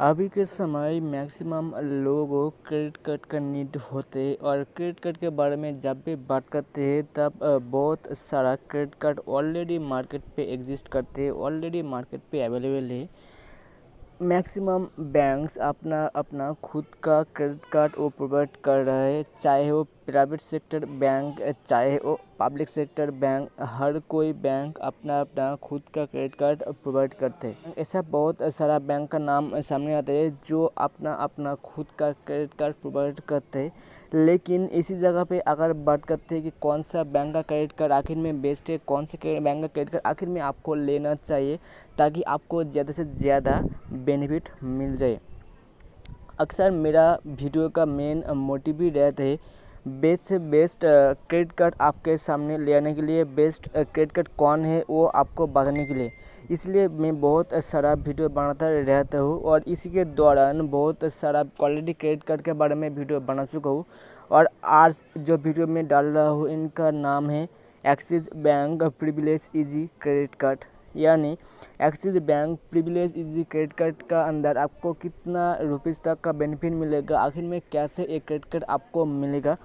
अभी के समय मैक्सिमम लोगों क्रेडिट कार्ड का नीड होते हैं और क्रेडिट कार्ड के बारे में जब भी बात करते हैं तब बहुत सारा क्रेडिट कार्ड ऑलरेडी मार्केट पे एग्जिस्ट करते हैं, ऑलरेडी मार्केट पे अवेलेबल है। मैक्सिमम बैंक्स अपना अपना खुद का क्रेडिट कार्ड वो प्रोवाइड कर रहे हैं, चाहे वो प्राइवेट सेक्टर बैंक चाहे वो पब्लिक सेक्टर बैंक, हर कोई बैंक अपना अपना खुद का क्रेडिट कार्ड प्रोवाइड करते हैं। ऐसा बहुत सारा बैंक का नाम सामने आता है जो अपना अपना खुद का क्रेडिट कार्ड प्रोवाइड करते हैं। लेकिन इसी जगह पे अगर बात करते हैं कि कौन सा बैंक का क्रेडिट कार्ड आखिर में बेस्ट है, कौन से बैंक का क्रेडिट कार्ड आखिर में आपको लेना चाहिए ताकि आपको ज़्यादा से ज़्यादा बेनिफिट मिल जाए। अक्सर मेरा वीडियो का मेन मोटिव ही रहता है बेस्ट से बेस्ट क्रेडिट कार्ड आपके सामने ले आने के लिए, बेस्ट क्रेडिट कार्ड कौन है वो आपको बताने के लिए। इसलिए मैं बहुत सारा वीडियो बनाता रहता हूँ और इसी के दौरान बहुत सारा क्वालिटी क्रेडिट कार्ड के बारे में वीडियो बना चुका हूँ। और आज जो वीडियो मैं डाल रहा हूँ इनका नाम है Axis bank privilege easy credit card. यानी Axis bank privilege easy credit card का अंदर आपको कितना रुपीज़ तक का बेनिफिट मिलेगा, आखिर में कैसे एक क्रेडिट कार्ड आपको मिलेगा,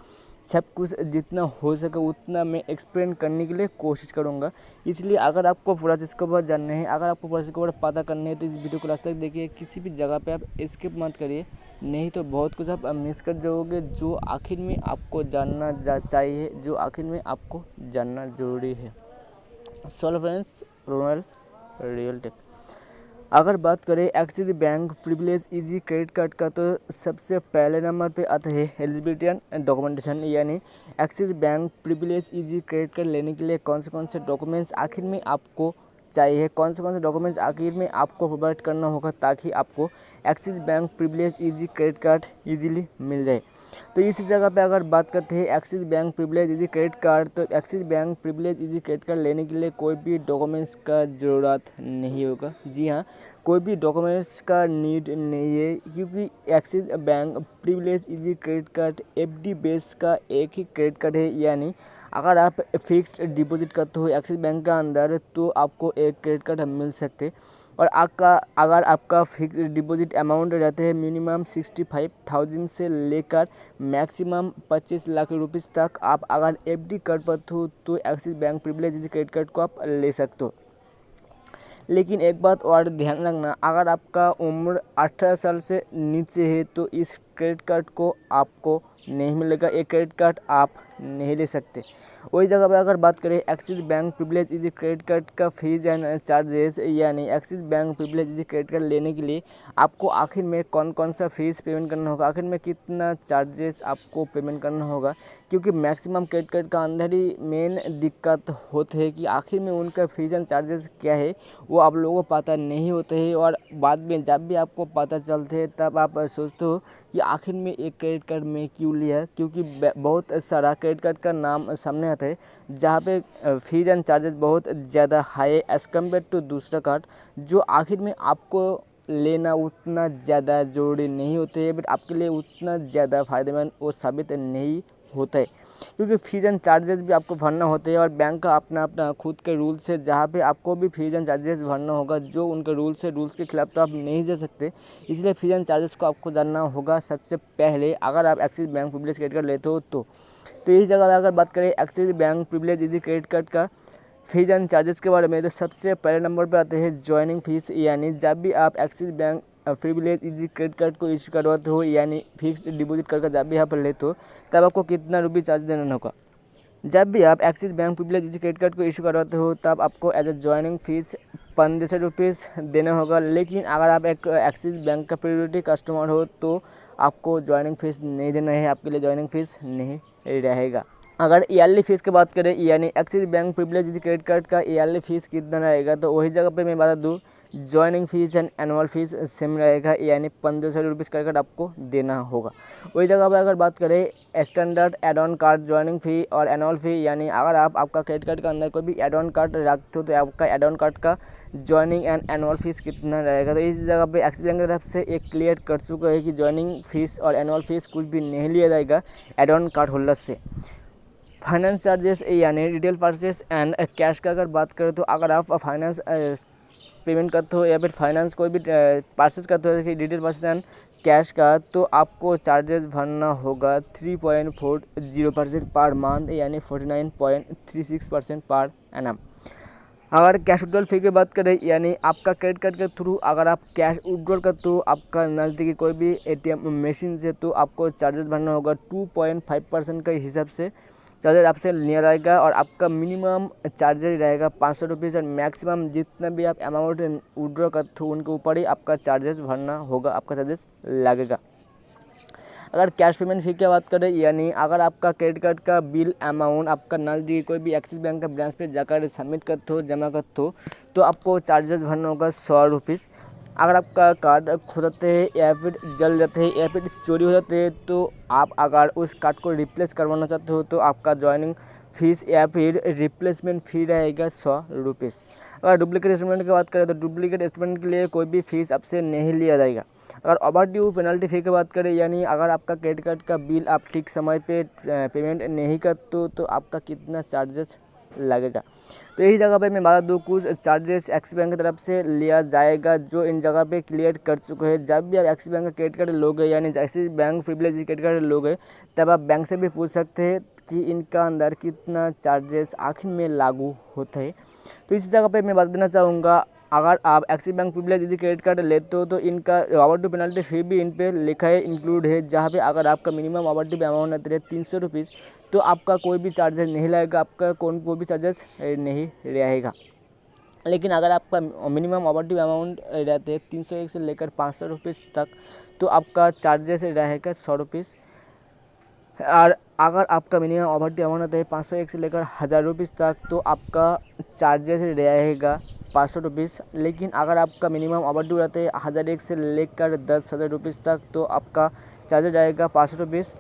सब कुछ जितना हो सके उतना मैं एक्सप्लेन करने के लिए कोशिश करूँगा। इसलिए अगर आपको पूरा चीज़ के बारे जानना है, अगर आपको पूरा चीज़ के बारे पता करना है तो इस वीडियो को लास्ट तक देखिए। किसी भी जगह पे आप स्किप मत करिए, नहीं तो बहुत कुछ आप मिस कर जाओगे जो आखिर में आपको जानना चाहिए, जो आखिर में आपको जानना ज़रूरी है। So friends, Ronal real take अगर बात करें axis bank privilege easy credit card का तो सबसे पहले नंबर पे आता है एलिजिबिलिटी एंड डॉक्यूमेंटेशन। यानी Axis bank privilege easy credit card लेने के लिए कौन से डॉक्यूमेंट्स आखिर में आपको चाहिए, कौन से डॉक्यूमेंट्स आखिर में आपको प्रोवाइड करना होगा ताकि आपको Axis bank privilege easy credit card easily मिल जाए। तो इसी जगह पे अगर बात करते हैं Axis bank privilege easy credit card, तो Axis bank privilege easy credit card लेने के लिए कोई भी डॉक्यूमेंट्स का ज़रूरत नहीं होगा। जी हाँ, कोई भी डॉक्यूमेंट्स का नीड नहीं है क्योंकि axis bank privilege easy credit card FD base का एक ही क्रेडिट कार्ड है। यानी अगर आप फिक्स्ड डिपॉजिट करते हो एक्सिस बैंक का अंदर तो आपको एक क्रेडिट कार्ड मिल सकते। और अगर आपका फिक्स डिपॉजिट अमाउंट रहते हैं मिनिमम 65,000 से लेकर मैक्सिमम 25 लाख रुपीज़ तक, आप अगर एफडी कर पाते हो तो Axis bank privilege credit card को आप ले सकते हो। लेकिन एक बात और ध्यान रखना, अगर आपका उम्र 18 साल से नीचे है तो इस क्रेडिट कार्ड को आपको नहीं मिलेगा, एक क्रेडिट कार्ड आप नहीं ले सकते। वही जगह पर अगर बात करें axis bank privilege easy credit card का फीस एंड चार्जेस, यानी Axis bank privilege easy credit card लेने के लिए आपको आखिर में कौन सा फीस पेमेंट करना होगा, आखिर में कितना चार्जेस आपको पेमेंट करना होगा। क्योंकि मैक्सिमम क्रेडिट कार्ड का अंदर ही मेन दिक्कत होती है कि आखिर में उनका फीस एंड चार्जेस क्या है वो आप लोगों को पता नहीं होते हैं। और बाद में जब भी आपको पता चलते हैं तब आप सोचते हो कि आखिर में एक क्रेडिट कार्ड में क्यों लिया, क्योंकि बहुत सारा क्रेडिट कार्ड का नाम सामने आता है जहाँ पे फीस एंड चार्जेस बहुत ज़्यादा हाई है एज़ कम्पेयर टू दूसरा कार्ड, जो आखिर में आपको लेना उतना ज़्यादा ज़रूरी नहीं होते हैं, बट आपके लिए उतना ज़्यादा फ़ायदेमंद वो साबित नहीं होता है क्योंकि फीस एंड चार्जेस भी आपको भरना होते हैं। और बैंक का अपना अपना खुद के रूल्स है जहाँ पे आपको भी फीस एंड चार्जेस भरना होगा, जो उनके रूल्स है, रूल्स के खिलाफ तो आप नहीं जा सकते। इसलिए फीस एंड चार्जेस को आपको जानना होगा सबसे पहले अगर आप Axis bank privilege credit card लेते हो तो इस जगह अगर बात करें axis bank privilege easy credit card का फीस एंड चार्जेस के बारे में, तो सबसे पहले नंबर पर आते हैं ज्वाइनिंग फीस। यानी जब भी आप Axis bank privilege easy credit card को इशू करवाते हो, यानी फिक्स्ड डिपॉजिट करके जब भी आप लेते हो तब आपको कितना रुपये चार्ज देना होगा। जब भी आप Axis bank privilege easy credit card को इशू करवाते हो तब आपको as a joining fee 1500 rupees देना होगा। लेकिन अगर आप एक एक्सिस बैंक का प्रायोरिटी कस्टमर हो तो आपको ज्वाइनिंग फीस नहीं देना है, आपके लिए ज्वाइनिंग फीस नहीं रहेगा। अगर ईयरली फीस की बात करें, यानी Axis bank privilege credit card का ईयरली फीस कितना रहेगा, तो वही जगह पे मैं बता दूँ joining fees and annual fees same रहेगा, यानी 1500 रुपीज़ का आपको देना होगा। वही जगह पर अगर बात करें standard add on card joining fee और एनुअल फ़ी, यानी अगर आप आपका क्रेडिट कार्ड के अंदर कोई भी एड ऑन कार्ड रखते हो तो आपका एड ऑन कार्ड का ज्वाइनिंग एंड एनुअल फीस कितना रहेगा। तो इस जगह पे एक्सिस बैंक की तरफ से एक क्लियर कर चुका है कि ज्वाइनिंग फीस और एनुअल फीस कुछ भी नहीं लिया जाएगा एड ऑन कार्ड होल्डर से। फाइनेंस चार्जेस यानी रिटेल परचेस एंड कैश का अगर बात करें तो अगर आप फाइनेंस पेमेंट करते हो या फिर फाइनेंस कोई भी परचेज करते हो डिटेल परसेंट कैश का, तो आपको चार्जेस भरना होगा 3.40% पर मंथ, यानी 49.36% पर एनम। अगर कैश विड्रॉल फी की बात करें, यानी आपका क्रेडिट कार्ड के थ्रू अगर आप कैश विड्रॉल करते हो आपका नज़दीकी कोई भी एटीएम मशीन से, तो आपको चार्जेस भरना होगा 2.5% के हिसाब से चार्जेस आपसे लिया जाएगा। और आपका मिनिमम चार्जेस रहेगा 500 रुपीज़ और मैक्सिमम जितना भी आप अमाउंट विड्रॉ करते हो उनके ऊपर ही आपका चार्जेस भरना होगा, आपका चार्जेस लगेगा। अगर कैश पेमेंट फी की बात करें, यानी अगर आपका क्रेडिट कार्ड का बिल अमाउंट आपका नज़दीकी कोई भी एक्सिस बैंक का ब्रांच पे जाकर सबमिट करते हो, जमा करते हो, तो आपको चार्जेस भरना होगा 100 रुपीज़। अगर आपका कार्ड खो जाते हैं या फिर जल जाते हैं या फिर चोरी हो जाते हैं, तो आप अगर उस कार्ड को रिप्लेस करवाना चाहते हो तो आपका ज्वाइनिंग फीस या फिर रिप्लेसमेंट फ़ी रहेगा 100 रुपीज़। अगर डुप्लीकेट इंस्टॉलमेंट की बात करें तो डुप्लीकेट इंस्टॉलमेंट के लिए कोई भी फीस आपसे नहीं लिया जाएगा। अगर ओवर ड्यू पेनल्टी फ़ी की बात करें, यानी अगर आपका क्रेडिट कार्ड का बिल आप ठीक समय पे पेमेंट नहीं करते हो तो आपका कितना चार्जेस लगेगा। तो यही जगह पे मैं बता दूँ कुछ चार्जेस एक्सिस बैंक की तरफ से लिया जाएगा, जो इन जगह पे क्लियर कर चुके हैं। जब भी आप एक्सिस बैंक का क्रेडिट कार्ड लोगे, यानी Axis bank privilege credit card लोगे, तब आप बैंक से भी पूछ सकते हैं कि इनका अंदर कितना चार्जेस आखिर में लागू होता है। तो इस जगह पे मैं बता देना चाहूँगा, अगर आप Axis bank privilege credit card लेते हो तो इनका ओवर ड्यू पेनल्टी फी भी इन पे लिखा है, इंक्लूड है, जहाँ पे अगर आपका मिनिमम ओवर ड्यू अमाउंट रहता है 300 रुपीज़, तो आपका कोई भी चार्जेस नहीं लगेगा, आपका कोई भी चार्जेस नहीं रहेगा। लेकिन अगर आपका मिनिमम ओवर ड्यू अमाउंट रहते हैं 301 से लेकर 500 रुपीज़ तक, तो आपका चार्जेस रहेगा 100 रुपीज़। और अगर आपका मिनिमम ओवर ड्यू अमाउंट होता है 501 से लेकर 1000 रुपीज़ तक, तो आपका चार्जेस रहेगा 500 रुपीज़। लेकिन अगर आपका मिनिमम ओवर ड्यू रहता है 1001 से लेकर 10,000 रुपीज़ तक, तो आपका चार्जेस रहेगा 500 रुपीज़।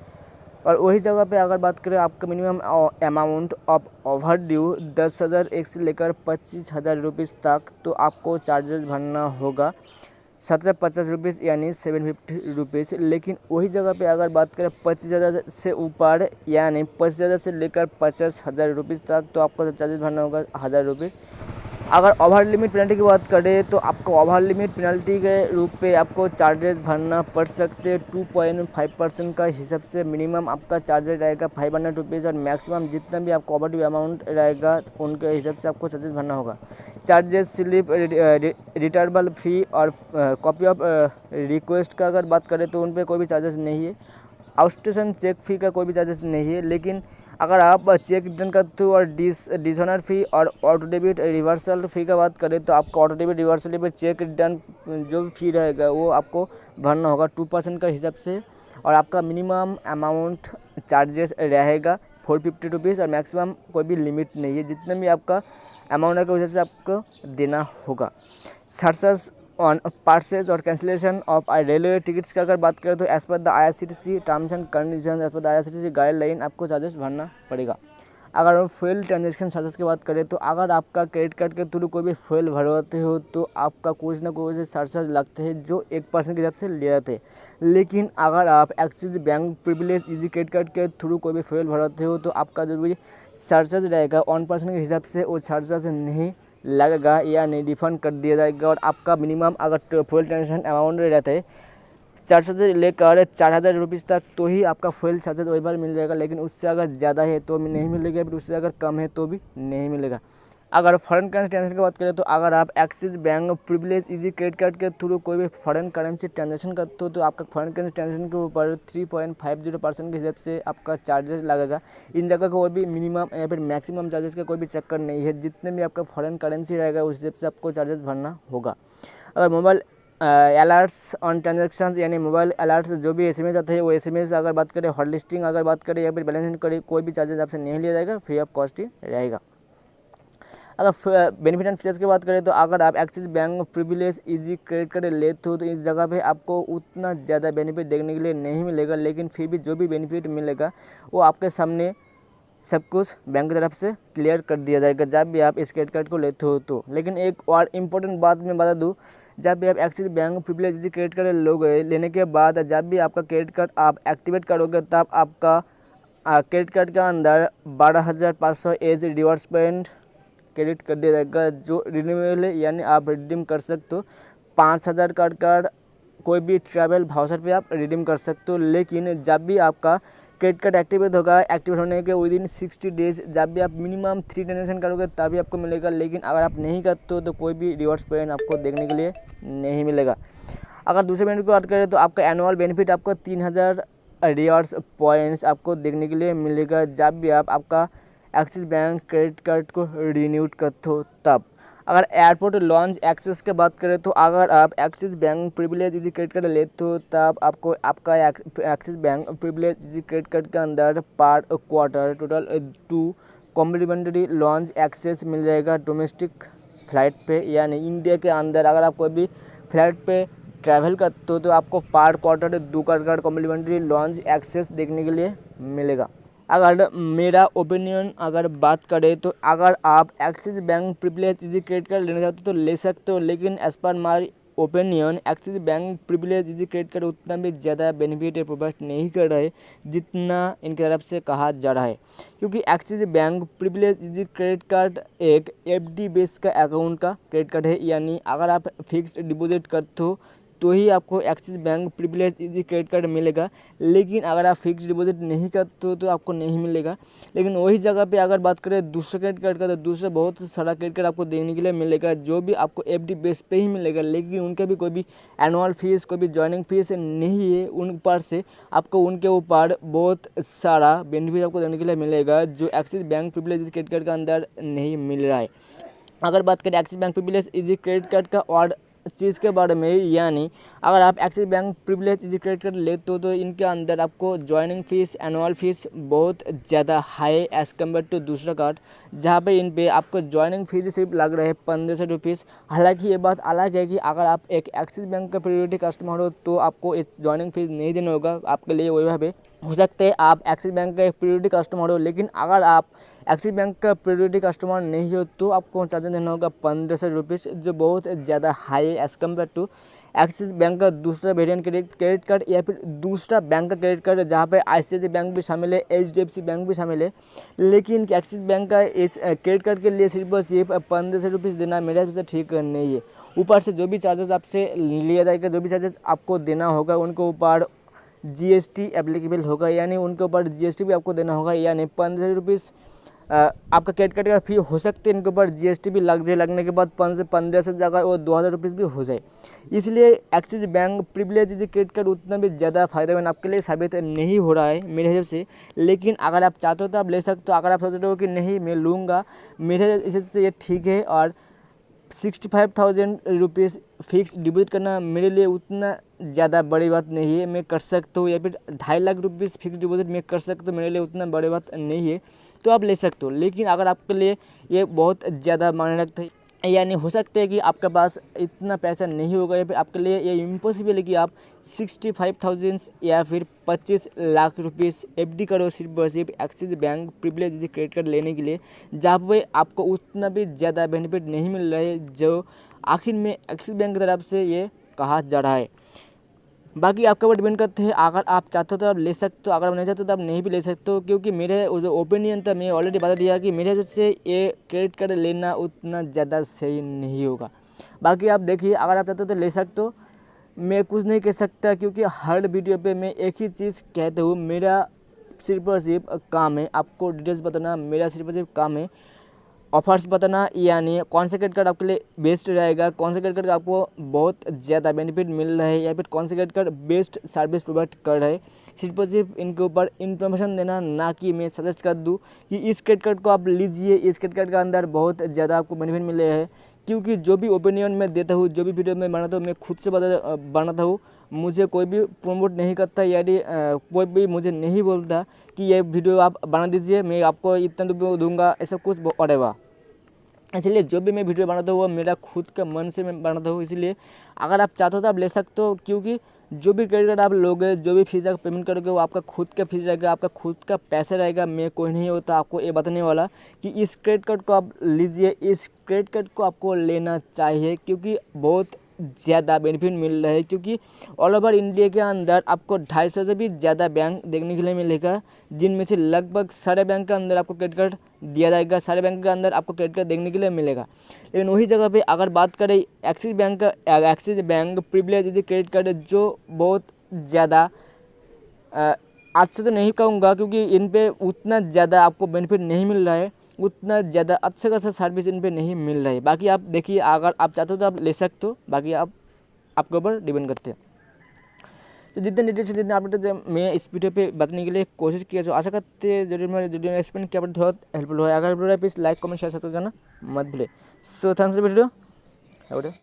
और वही जगह पे अगर बात करें आपका minimum amount of over due 10,001 से लेकर 25,000 रुपीज़ तक, तो आपको चार्जेस भरना होगा 750 रुपीज़, यानी 750 रुपीज़। लेकिन वही जगह पे अगर बात करें 25,000 से ऊपर, यानी 25,000 से लेकर 50,000 रुपीज़ तक, तो आपको चार्जेस भरना होगा 1,000 रुपीज़। अगर ओवर लिमिट पेनल्टी की बात करें, तो आपको ओवर लिमिट पेनल्टी के रूप पे आपको चार्जेस भरना पड़ सकते हैं 2.5% का हिसाब से। मिनिमम आपका चार्जेस रहेगा 500 रुपीज़ और मैक्सिमम जितना भी आपको ओवर ड्यू अमाउंट रहेगा उनके हिसाब से आपको चार्जेस भरना होगा। चार्जेस स्लिप, रिटर्नेबल फ़ी और कॉपी ऑफ रिक्वेस्ट का अगर बात करें तो उन पर कोई भी चार्जेस नहीं है। आउटस्टेशन चेक फ़ी का कोई भी चार्जेस नहीं है। लेकिन अगर आप चेक रिटर्न करते हो और डिसऑनर फ़ी और ऑटो डेबिट रिवर्सल फ़ी का बात करें, तो आपका ऑटो डेबिट रिवर्सल पे चेक रिटर्न जो फ़ी रहेगा वो आपको भरना होगा 2% का हिसाब से। और आपका मिनिमम अमाउंट चार्जेस रहेगा 450 रुपीज़ और मैक्सिमम कोई भी लिमिट नहीं है, जितना भी आपका अमाउंट है उस हिसाब से आपको देना होगा। चार्जेस ऑन परचेज और कैंसिलेशन ऑफ रेलवे टिकट्स की अगर बात करें तो as per the IRCTC terms and condition, as per the IRCTC guideline आपको चार्जेस भरना पड़ेगा। अगर हम फेल ट्रांजेक्शन चार्जेस की बात करें, तो अगर आपका क्रेडिट कार्ड के थ्रू कोई भी फेल भरवाते हो तो आपका कुछ ना कुछ चार्जेस लगते हैं जो 1% के हिसाब से ले जाते हैं। लेकिन अगर आप Axis bank privilege easy credit card के थ्रू कोई भी फेल भरवाते हो तो आपका जो भी चार्जेस रहेगा 1% के हिसाब से वो चार्जेस नहीं लगेगा या नहीं रिफंड कर दिया जाएगा। और आपका मिनिमम अगर फुल ट्रांजेक्शन अमाउंट रहता है 400 से लेकर 4,000 रुपीज़ तक, तो ही आपका फुल चार्जेस वही बार मिल जाएगा। लेकिन उससे अगर ज़्यादा है तो नहीं मिलेगा, फिर उससे अगर कम है तो भी नहीं मिलेगा। अगर फॉरेन करेंसी ट्रांजेक्शन की बात करें, तो अगर आप Axis bank privilege easy credit card के थ्रू कोई भी फॉरेन करेंसी ट्रांजेक्शन करते हो तो आपका फॉरेन करेंसी ट्रांजेक्शन के ऊपर 3.50% के हिसाब से आपका चार्जेस लगेगा। इन जगह कोई भी मिनिमम या फिर मैक्सिमम चार्जेस का कोई भी चक्कर नहीं है, जितने भी आपका फॉरेन करेंसी रहेगा उस हिसाब से आपको चार्जेस भरना होगा। अगर मोबाइल अलर्ट्स ऑन ट्रांजेक्शन, यानी मोबाइल अलर्ट्स जो भी SMS आते हैं वो SMS अगर बात करें, हॉट लिस्टिंग अगर बात करें या फिर बैलेंसिंग करें, कोई भी चार्जेस आपसे नहीं लिया जाएगा, फ्री ऑफ कॉस्ट ही रहेगा। अगर बेनिफिट एंड फीचर्स की बात करें, तो अगर आप Axis bank privilege easy credit card लेते हो तो इस जगह पे आपको उतना ज़्यादा बेनिफिट देखने के लिए नहीं मिलेगा। लेकिन फिर भी जो भी बेनिफिट मिलेगा वो आपके सामने सब कुछ बैंक की तरफ से क्लियर कर दिया जाएगा जब भी आप इस क्रेडिट कार्ड को लेते हो तो। लेकिन एक और इम्पोर्टेंट बात मैं बता दूँ, जब भी आप Axis bank privilege credit card लोगे, लेने के बाद जब भी आपका क्रेडिट कार्ड आप एक्टिवेट करोगे, तब आपका क्रेडिट कार्ड के अंदर 12,500 एज रिवॉर्ड्स पॉइंट क्रेडिट कर दिया जाएगा जो रिन्यूएबल है, यानी आप रिडीम कर सकते हो। 5,000 कार्ड कोई भी ट्रैवल वाउचर पे आप रिडीम कर सकते हो। लेकिन जब भी आपका क्रेडिट कार्ड एक्टिवेट होगा, एक्टिवेट होने के विदिन 60 डेज जब भी आप मिनिमम 3 ट्रांजेक्शन करोगे तभी आपको मिलेगा। लेकिन अगर आप नहीं करते हो तो कोई भी रिवॉर्ड्स पॉइंट आपको देखने के लिए नहीं मिलेगा। अगर दूसरे बेनिफिट की बात करें तो आपका एनुअल बेनिफिट आपको 3,000 रिवॉर्ड्स पॉइंट्स आपको देखने के लिए मिलेगा जब भी आपका एक्सिस बैंक क्रेडिट कार्ड को रिन्यूड करते हो तब। अगर एयरपोर्ट लॉन्च एक्सेस की बात करें तो अगर आप Axis bank privilege easy credit card लेते हो तब आपको आपका Axis bank privilege easy credit card के अंदर per quarter total 2 complimentary lounge access मिल जाएगा डोमेस्टिक फ्लाइट पे, यानी इंडिया के अंदर अगर आप कोई भी फ्लाइट पे ट्रैवल करते हो तो आपको पर quarter 2 card complimentary lounge access देखने के लिए मिलेगा। अगर मेरा ओपिनियन अगर बात करें तो अगर आप Axis bank privilege easy credit card लेना चाहते हो तो ले सकते हो, लेकिन as per my opinion Axis bank privilege easy credit card उतना भी ज़्यादा बेनिफिट प्रोवाइड नहीं कर रहा है जितना इनकी तरफ से कहा जा रहा है। क्योंकि axis bank privilege easy credit card एक एफडी बेस का अकाउंट का क्रेडिट कार्ड है, यानी अगर आप फिक्स्ड डिपॉजिट करते हो तो ही आपको Axis bank privilege easy credit card मिलेगा। लेकिन अगर आप फिक्स डिपॉजिट नहीं करते हो तो आपको नहीं मिलेगा। लेकिन वही जगह पे अगर बात करें दूसरे क्रेडिट कार्ड का तो दूसरा बहुत सारा क्रेडिट कार्ड आपको देने के लिए मिलेगा जो भी आपको एफडी बेस पे ही मिलेगा, लेकिन उनके भी कोई भी एनुअल फीस कोई भी ज्वाइनिंग फीस नहीं है। उन ऊपर से आपको उनके ऊपर बहुत सारा बेनिफिट आपको देने के लिए मिलेगा जो axis bank privilege easy credit card के अंदर नहीं मिल रहा है। अगर बात करें axis bank privilege easy credit card का और चीज़ के बारे में, यानी अगर आप Axis bank privilege easy credit card लेते हो तो इनके अंदर आपको ज्वाइनिंग फीस एनुअल फीस बहुत ज़्यादा हाई एज़ कम्पेयर टू दूसरा कार्ड, जहाँ पे इन पे आपको ज्वाइनिंग फीस सिर्फ लग रहे हैं 1,500 रुपीज़। हालांकि ये बात अलग है कि अगर आप एक एक्सिस बैंक का प्रायोरिटी कस्टमर हो तो आपको इस ज्वाइनिंग फीस नहीं देना होगा, आपके लिए वही है। हो सकते हैं आप एक्सिस बैंक का एक प्रायोरिटी कस्टमर हो, लेकिन अगर आप एक्सिस बैंक का प्रायोरिटी कस्टमर नहीं हो तो आपको चार्जेस देना होगा 1,500 रुपीज़, जो बहुत ज़्यादा हाई है as compare to Axis Bank का दूसरा वेरिएंट क्रेडिट कार्ड या फिर दूसरा बैंक का क्रेडिट कार्ड जहाँ पे ICICI बैंक भी शामिल है, HDFC बैंक भी शामिल है। लेकिन एक्सिस बैंक का इस क्रेडिट कार्ड के लिए सिर्फ 1,500 रुपीज़ देना मेरे हिसाब से ठीक नहीं है। ऊपर से जो भी चार्जेस आपसे लिया जाएगा, जो भी चार्जेस आपको देना होगा उनके ऊपर GST एप्लीकेबल होगा, यानी उनके ऊपर GST भी आपको देना होगा। यानी 1,500 रुपीज़ आपका क्रेडिट कार्ड का फी हो सकते हैं, इनके ऊपर GST भी लग जाए, लगने के बाद 1,500 जगह वो 2,000 रुपीज़ भी हो जाए। इसलिए axis bank privilege credit card उतना भी ज़्यादा फायदेमंद आपके लिए साबित नहीं हो रहा है मेरे हिसाब से। लेकिन अगर आप चाहते हो तो आप ले सकते हो। अगर आप सोच रहे हो कि नहीं मैं लूँगा, मेरे हिसाब से ये ठीक है। और 65,000 रुपीज़ फिक्स डिपॉजिट करना मेरे लिए उतना ज़्यादा बड़ी बात नहीं है, मैं कर सकता हूँ। या फिर 2.5 लाख रुपीज़ फिक्स डिपॉजिट मैं कर सकता हूँ, मेरे लिए उतना बड़ी बात नहीं है, तो आप ले सकते हो। लेकिन अगर आपके लिए ये बहुत ज़्यादा मायने रखता है, यानी हो सकता है कि आपके पास इतना पैसा नहीं होगा या फिर आपके लिए ये इम्पॉसिबल है कि आप 65,000 या फिर 25 लाख रुपीज़ एफडी करो सिर्फ axis bank privilege credit card लेने के लिए, जहाँ पे आपको उतना भी ज़्यादा बेनिफिट नहीं मिल रहा है जो आखिर में एक्सिस बैंक की तरफ से ये कहा जा रहा है। बाकी आपके ऊपर डिपेंड करते हैं। अगर आप चाहते हो तो आप ले सकते हो, अगर आप नहीं चाहते तो आप नहीं भी ले सकते हो। क्योंकि मेरे जो ओपिनियन था मैं ऑलरेडी बता दिया कि मेरे हिसाब से ये क्रेडिट कार्ड लेना उतना ज़्यादा सही नहीं होगा। बाकी आप देखिए, अगर आप चाहते हो तो ले सकते हो, मैं कुछ नहीं कह सकता क्योंकि हर वीडियो पे मैं एक ही चीज़ कहता हूँ, मेरा सिर्फ और सिर्फ काम है आपको डिटेल्स बताना, मेरा सिर्फ और सिर्फ काम है ऑफर्स बताना, यानी कौन सा क्रेडिट कार्ड आपके लिए बेस्ट रहेगा, कौन सा क्रेडिट कार्ड आपको बहुत ज़्यादा बेनिफिट मिल रहा है या फिर कौन सा credit card best service provide कर रहा है। सिर्फ और सिर्फ इनके ऊपर इन्फॉर्मेशन देना, ना कि मैं सजेस्ट कर दूँ कि इस क्रेडिट कार्ड को आप लीजिए, इस क्रेडिट कार्ड के अंदर बहुत ज़्यादा आपको बेनिफिट मिले हैं। क्योंकि जो भी ओपिनियन मैं देता हूँ, जो भी वीडियो मैं बनाता हूँ, मैं खुद से बनाता हूँ, मुझे कोई भी प्रमोट नहीं करता, यानी कोई भी मुझे नहीं बोलता कि ये वीडियो आप बना दीजिए, मैं आपको इतना दूंगा, ऐसा कुछ वटेवर। इसलिए जो भी मैं वीडियो बनाता हूँ वो मेरा खुद का मन से मैं बनाता हूँ। इसलिए अगर आप चाहते हो तो आप ले सकते हो, क्योंकि जो भी क्रेडिट कार्ड आप लोगे, जो भी फीस आप पेमेंट करोगे वो आपका खुद का फीस रहेगा, आपका खुद का पैसा रहेगा। मैं कोई नहीं होता आपको ये बताने वाला कि इस क्रेडिट कार्ड को आप लीजिए, इस क्रेडिट कार्ड को आपको लेना चाहिए, क्योंकि बहुत ज़्यादा बेनिफिट मिल रहा है। क्योंकि ऑल ओवर इंडिया के अंदर आपको 250 से भी ज़्यादा बैंक देखने के लिए मिलेगा, जिनमें से लगभग सारे बैंक के अंदर आपको क्रेडिट कार्ड दिया जाएगा, सारे बैंक के अंदर आपको क्रेडिट कार्ड देखने के लिए मिलेगा। लेकिन वही जगह पे अगर बात करें axis bank privilege credit card जो बहुत ज़्यादा अच्छा तो नहीं कहूँगा, क्योंकि इन पे उतना ज़्यादा आपको बेनिफिट नहीं मिल रहा है, उतना ज़्यादा अच्छा खासा सर्विस इन पे नहीं मिल रहा है। बाकी आप देखिए, अगर आप चाहते हो तो आप ले सकते हो, बाकी आपके ऊपर डिपेंड करते हैं। तो जितने डिटेल्स जितने अपडेट मैं इस वीडियो पे बताने के लिए कोशिश किया, जो आशा करते हैं जरूर मेरे वीडियो में एक्सप्लेन किया थोड़ा हेल्पफुल हो। अगर प्लीज़ लाइक कमेंट शेयर करना मत भूले। So thanks for video.